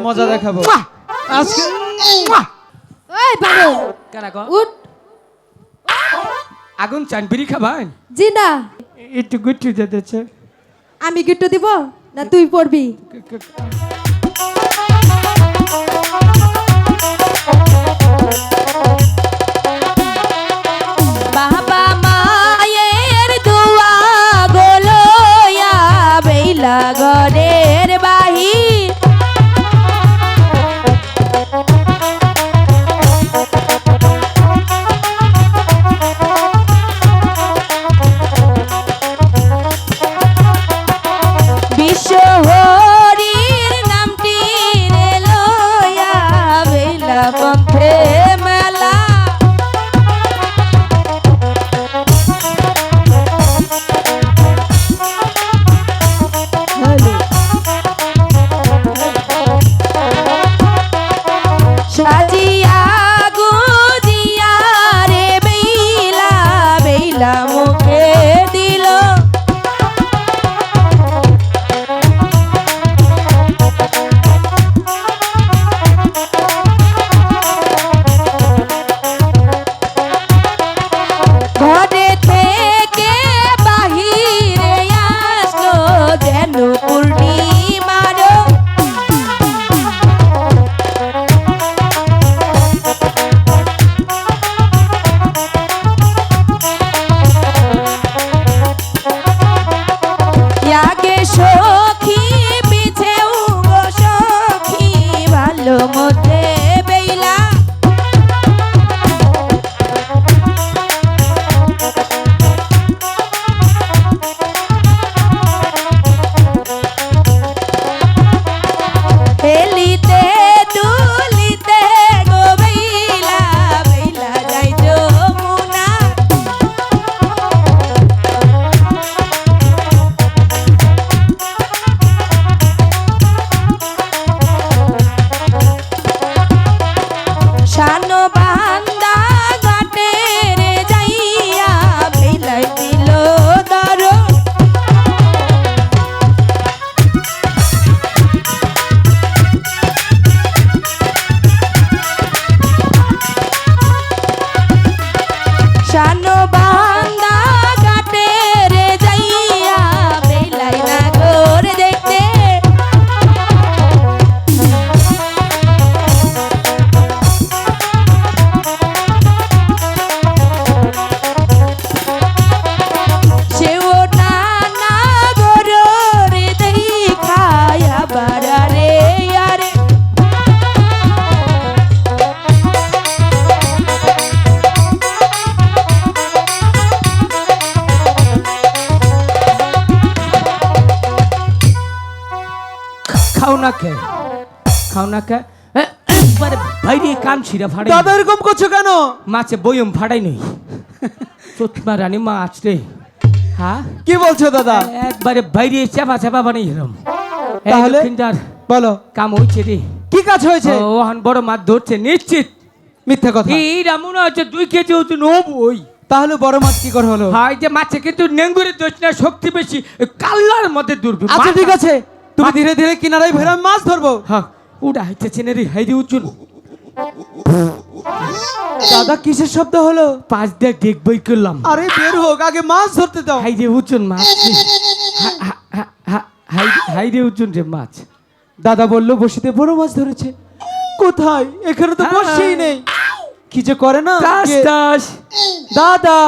মজা দেখাবো আজকে। ওই বাবু কারা গো উঠ। আগুন চান বিড়ি খাবেন জি না, একটু গুট্টু দিতেছে আমি গিট্টু দিব না তুই পড়বি? বাবা মায়ের দোয়া গোলো বেলা ঘরের বাহির বিশ্ব হরির নামটি রে লয়া বেলা পথে মেলা সাজিয়া গুজিয়া রে বেলা বেলা মুখে দিল ঘরে থেকে বাহিরে আসলো যেন পূর্ণিমার আগে সখী পিছে উগো সখী ভালো মধ্যে বেলা হেলিতে দুলিতে গো বেলা বেলা যাই যমুনা শানো বান্দা ঘাটে রে যাইয়া বেলাই দিল দর শানো বান্দা ঘাটে রে যাইয়া বেলাই না গোর দেখতে সেও নানা গররে দেখায়া বাড়ারে আরে খাও না কে খাও না কে একবারে বাইরে কান ছিঁড়া ফাড়াই দাদা এরকম করছো কেন? মাছে বয়ম ফাড়াই নই চোৎমা রানী মাছ রে হ্যাঁ কি বলছো দাদা? একবারে বাইরে চাপা চাপা বানাই এরম তাহলে? বলো কাম হয়েছে রে কি কাজ হয়েছে? ওহান বড় মাছ ধরছে নিশ্চিত মিথ্যা কথা। এইরা মনে হচ্ছে 2 কেজি ওজন হবই। তাহলে বড় মাছ কি করে হলো? হয় যে মাছে কিন্তু নেঙ্গুরে দোষ না শক্তি বেশি কাল্লার মধ্যে দূরবে আচ্ছা ঠিক আছে, তুমি ধীরে ধীরে কিনারায় ভেড়া মাছ ধরবো। হ্যাঁ উড়া হইতেছে না রে হাইরে উচুন দাদা কিসের শব্দ হলো? পাঁচ দেখ দেখবই করলাম আরে বের হোক, আগে মাছ ধরতে দাও। হাইরে উচুন মাছ হাইরে উচুন রে মাছ দাদা বললো বসিতে বড় মাছ ধরেছে। কোথায়? এখানে তো বসেই নেই। কি যে করে না দাস দাস দাদা।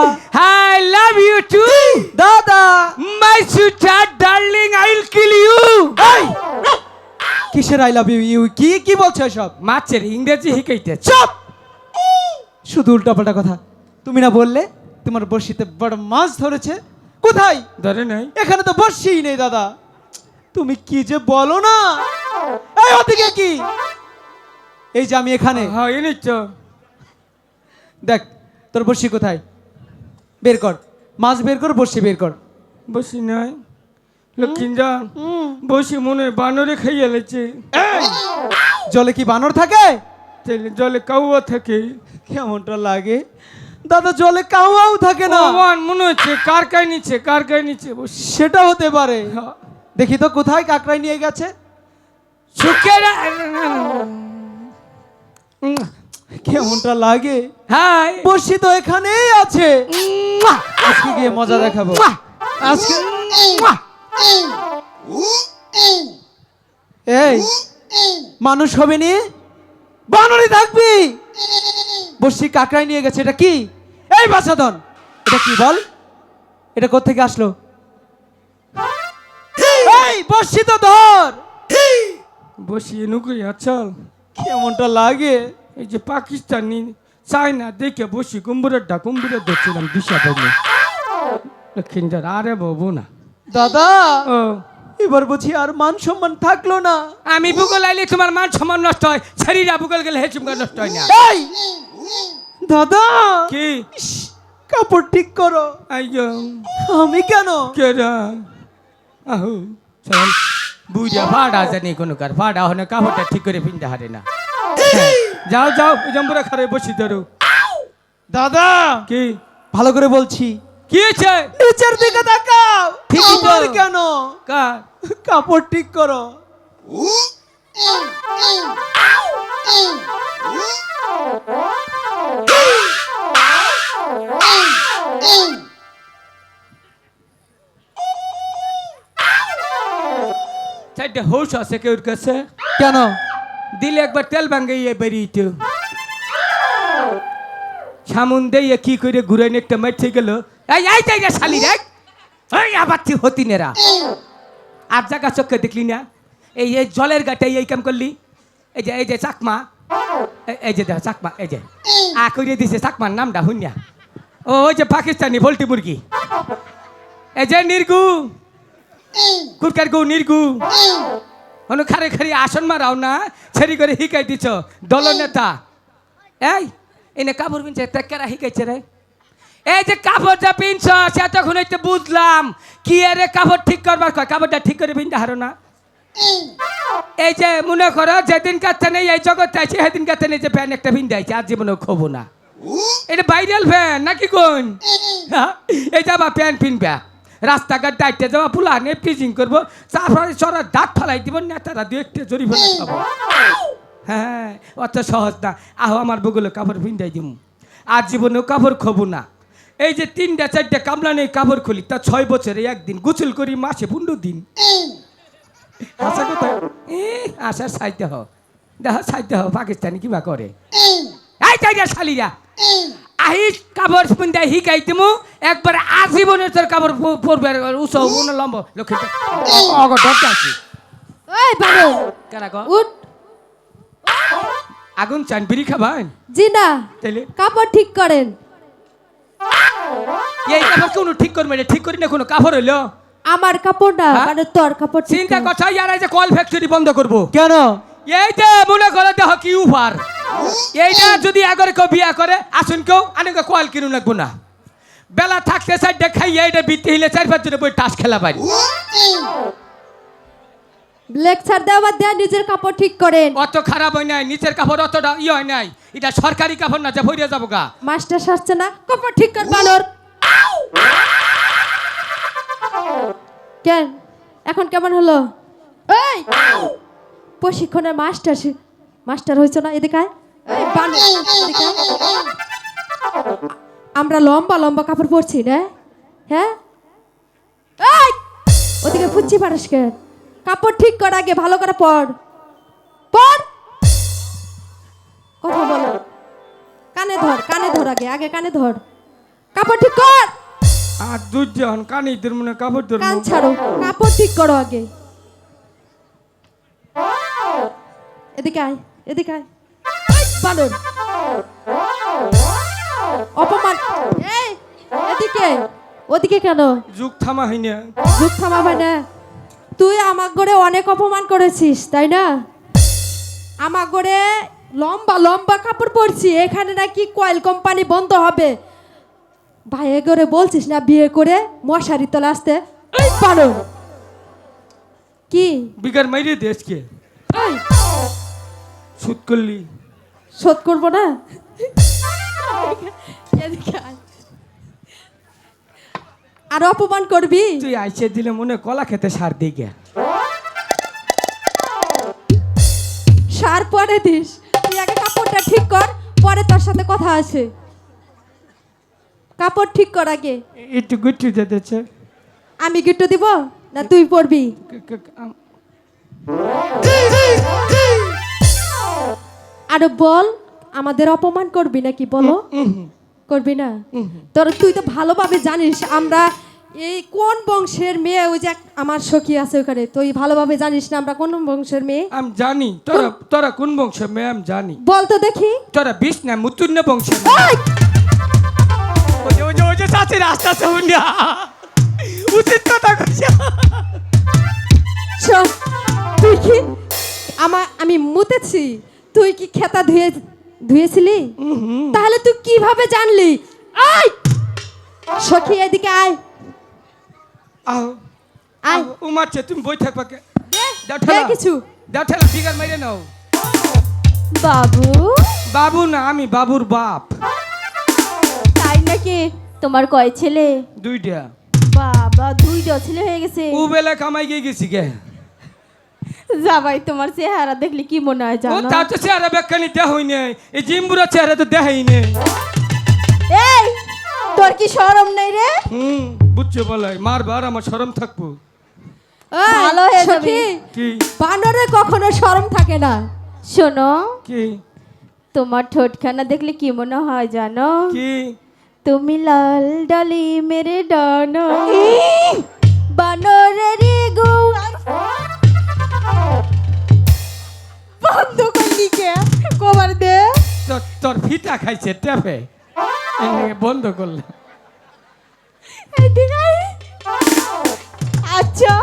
I love you too দাদা my sweetheart darling I will kill you এই! কিসের আই লাভ ইউ? কি কি বলছো এসব? মাছের ইংরেজি শিখাইতে চুপ! শুধু উল্টাপাল্টা কথা। তুমি না বললে তোমার বড়শিতে বড় মাছ ধরেছে? কোথায়? ধরে নাই এখানে তো বসেই নেই দাদা। তুমি কি যে বলো না। এই ওদিকে কি? এই যে আমি এখানে। হ্যাঁ এই নিচ্ছ দেখ তোর বড়শি কোথায়? বের কর, মাছ বের কর, বড়শি বের কর। বসি নাই লক্ষ্মীন্দা বসি মনে হয় বানরে খাইয়া লেছে জলে কি বানর থাকে? তাইলে জলে কাউয়া থাকে কেমনটা লাগে দাদা? জলে কাউয়াও থাকে না। ভগবান মনে হচ্ছে কারকাই নিচ্ছে বসি সেটা হতে পারে। হ্যাঁ। দেখি তো কোথায় কাকড়াই নিয়ে গেছে। সুখের কেমনটা লাগে? হাই বসি তো এখানেই আছে, আজকে গিয়ে মজা দেখাবো। আজকে এই মানুষ হবে নি, বানরই থাকবি। বসি কাকড়াই নিয়ে গেছে, এটা কি? এই বাছাধন, এটা কি বল? এটা কোত্থেকে আসলো? এই বসি তো ধর। বসিয়ে নুকুই আচল কেমনটা লাগে? এই যে পাকিস্তানি চায়না দেখে বসি কুম্ভুরের ধরছিলাম দিশা পাইনি লক্ষ্মীন্দর আরে বাবু না দাদা, ও এবার বুঝি আর মান সম্মান থাকলো না। আমি ভূগোল আইলে তোমার মান সম্মান নষ্ট হয়, শরীরা ভূগোল গেলে হেচুমকা নষ্ট হয় না। এই দাদা, কি ইস, কাপড় ঠিক করো। আইয়ো আমি কেন? কেরা আহু চল বুঝা ভাড়া জানি কোনো কার ভাড়া হনে কাপড়টা ঠিক করে পিনতে হারে না। যাও যাও জম্বুরা খারে বসি ধরো। দাদা, কি ভালো করে বলছি, কি হয়েছে? নিচের দিকে তাকাও। ঠিকই তো। আমার কেন? কার কাপড় ঠিক করো। চারটে হোস আছে কেউর কাছে কেন? দিলে একবার তেল ভাঙ্গাইয়ে বেরিয়েছে সামুন দিয়ে কি করে ঘুরে একটা মারতে গেল। এই এই জায়গা শালি রে, এই আবার তুই হতি নেরা আর জায়গা চোখে দেখলি না? এই এই জলের গাটে এই কাম করলি। এই যে চাকমা, এই যে দেখ চাকমা, এই যে আ করে দিছে চাকমার নামটা শুনিয়া। ও ওই যে পাকিস্তানি পোল্ট্রি মুরগি, এই যে নির্গু কুরকার গু নির্গু অনু খারে খারি আসন মারাও না, ছেড়ি করে শিকাই দিছ দল নেতা। এই এনে কাপড় পিনছে তেকেরা শিকাইছে রে। এই যে কাপড়টা পিনছ সে তখন হইতে বুঝলাম কি আরে কাপড় ঠিক করবার কয়, কাপড়টা ঠিক করে পিনতে হারো না। এই যে মনে করো যেদিন কাছে নেই এই জগৎ আছে সেদিন কাছে নেই যে ফ্যান একটা পিনতে আছে আর জীবনে খবো না। এটা ভাইরাল ফ্যান নাকি কোন? এই যাবা প্যান পিনবা রাস্তাঘাট দায়িত্বে যাওয়া পুলা নে ফ্রিজিং করবো, তারপরে সরা দাঁত ফালাই দিব, নেতারা দু একটা জরিমানা খাবো। হ্যাঁ অত সহজ না। আহো আমার বগুলো কাপড় ভিন্দাই দিম, আর জীবনেও কাপড় খবো না। এই যে 3টা 4টা কামলা নেই কাপড় খুলি, তা 6 বছরে একদিন গোসল করি, মাসে 15 দিন। আশা কোথায় আশার সাইতে হ দেখো সাইতে হ পাকিস্তানি কিবা করে। এই চাইটা শালিরা আহি কাপড় পিন্দাই শিকাই দিমু একবার আজীবনের তোর কাপড় পরবে উৎসব লম্ব লক্ষ্মী অগট আছে। ওই বানর কেনা ক উঠ। আগুন চান বিড়ি খাবেন? জি না, তাইলে কাপড় ঠিক করেন। এই কাপড় কোনো ঠিক করবে না, ঠিক করি না কোনো কাপড় হইলো আমার কাপড় না, হ্যাঁ? মানে তোর কাপড় ঠিক চিন্তা কর। কথা ইয়ার এই যে কল ফ্যাক্টরি বন্ধ করবো। কেন? এই যে মনে করে দেখ কি উপার এইটা যদি আগরে কেউ বিয়া করে আসুন কেউ আনেকে কল কিনু লাগবো না, বেলা থাকতে সাইডে খাইয়ে এটা বিতে হইলে 4-5 জনে বই টাস খেলা পারি। লেকচার দেওয়া দেয়া নিজের কাপড় ঠিক করেন। অত খারাপ হয় নাই, নিচের কাপড় অতটা হয় নাই, এটা সরকারি কাপড় না যে ভরিয়া যাবো গা। মাস্টার সাজছে না, কাপড় ঠিক কর বানর। কেন এখন কেমন হলো? এই প্রশিক্ষণের মাস্টার হয়েছে না? এদিকে আয়। এই বানর, এদিকে আয়। আমরা লম্বা লম্বা কাপড় পরছি না? হ্যাঁ এই ওদিকে ফুচ্ছি পারিস কেন? কাপড় ঠিক কর আগে, ভালো করে পর কথা বলো। কানে ধর আগে আগে কানে ধর, কাপড় ঠিক কর। আর দুজন কানিদের মনে কাপড় ধরবো। কান ছাড়ো, কাপড় ঠিক করো আগে। এদিকে আয়, এদিকে আয়। বানর অপমান। এই এদিকে, ওদিকে কেন? যুগ থামা হয় না। যুগ থামাবে না। তুই আমার ঘরে অনেক অপমান করেছিস তাই না? আমার ঘরে লম্বা লম্বা কাপড় পরছি, এখানে নাকি কয়েল কোম্পানি বন্ধ হবে। ভাইয়ের ঘরে বলছিস না বিয়ে করে মশারি তলে আসতে। এই বানর কি বিকার মাইরে দেশকে এই, সুদ করলি শোধ করবো না? এদিকে আয়। আর অপমান করবি? তুই আইসে দিলে মনে কলা খেতে সার দিকে পরে দিস, তুই আগে কাপড়টা ঠিক কর, পরে তোর সাথে কথা আছে। কাপড় ঠিক কর আগে। একটু গুট্টু যেতেছে। আমি গিট্টু দিব না তুই পরবি? আরে বল, আমাদের অপমান করবি নাকি বলো? করবি না? তুই তো ভালোভাবে জানিস আমরা এই কোন বংশের মেয়ে। ওই যে আমার সখী আছে ওখানে, তুই ভালোভাবে জানিস না আমরা কোন বংশের মেয়ে? আমি জানি তোরা কোন বংশের মেয়ে আমি জানি। বল তো দেখি। তোরা বিষ না মুতুন্য বংশের। এই! ওই যে চাচি রাস্তা শুনিয়া উচিত কথা কইছে। শোন, তুই কি আমি মুতেছি, তুই কি খেতা ধুয়েছিলি? তাহলে তুই কিভাবে জানলি? আয় সখী, এদিকে আয়। আও আয় ও মারছে, তুমি বই থাকবা কে? দাও দে ঠেলা, কিছু। দাও ঠেলা, ফিগার মাইরে নাও। বাবু, বাবু না, আমি বাবুর বাপ। তাই নাকি? তোমার কয় ছেলে? দুইটা। বাবা, দুইটা ছেলে হয়ে গেছে। ও বেলা কামাই গিয়ে গেছি গে। যাবাই, তোমার চেহারা দেখলে কি মনে হয় ও জানো? তা তো চেহারা বেকানি দেখাই নেই, এই জিম্বুরা চেহারা তো দেখাই নেই। এই, তোর কি শরম নেই রে? বুঝছো বলাই মারবার আমার শরম থাকবো। ওই, ভালো হয়ে যাবে। সখী, কি বানরে কখনো শরম থাকে না। শোনো, কি তোমার ঠোঁটখানা দেখলে কি মনে হয় জানো? কি? তুমি লাল ডালি মেরে ডানো, বানরেরই গো। বন্ধ করলি কে? কবার দে। তোর ফিটা খাইছে টেপে, বন্ধ করলে। এদিকে আয়। আচ্ছা,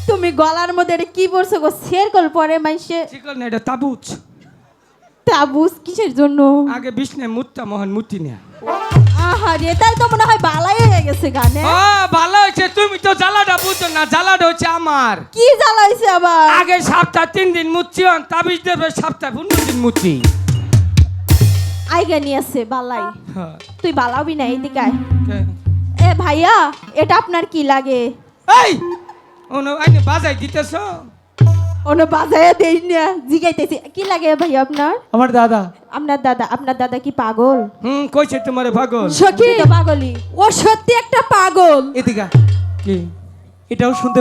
তুমি গলার মধ্যে এটা কি পরছো গো? সেরকল পরে মাইসে চিকল না, এটা তাবুজ। তাবুজ কিসের জন্য? আগে বিষ্ণে মুত্তা মোহন মুতি না। আহা রে, তাই তো মনে হয় বালাই হয়ে গেছে গানে। ভালো হয়েছে, তুমি তো জ্বালাটা বুঝছো না, জ্বালাটা হচ্ছে আমার। কি জ্বালাইছে আবার? আগে সপ্তাহ 3 দিন মুচ্ছি, তাবিজ দেবে সপ্তাহ 15 দিন মুচ্ছি। আইগা নিয়ে আসছে বালাই। হ্যাঁ। তুই বালাবি না, এদিকে আয়। কে? এ ভাইয়া, এটা আপনার কি লাগে? এই আইনে বাজাই দিতেছ? ওনো বাজায় দেই না, জিগাইতেছি কি লাগে ভাইয়া আপনার? আমার দাদা। আপনার দাদা কি পাগল? কইছে তোমারে পাগল। সখী, তুই তো পাগলই। ও সত্যি একটা পাগল। এদিকে কি? এটাও শুনতে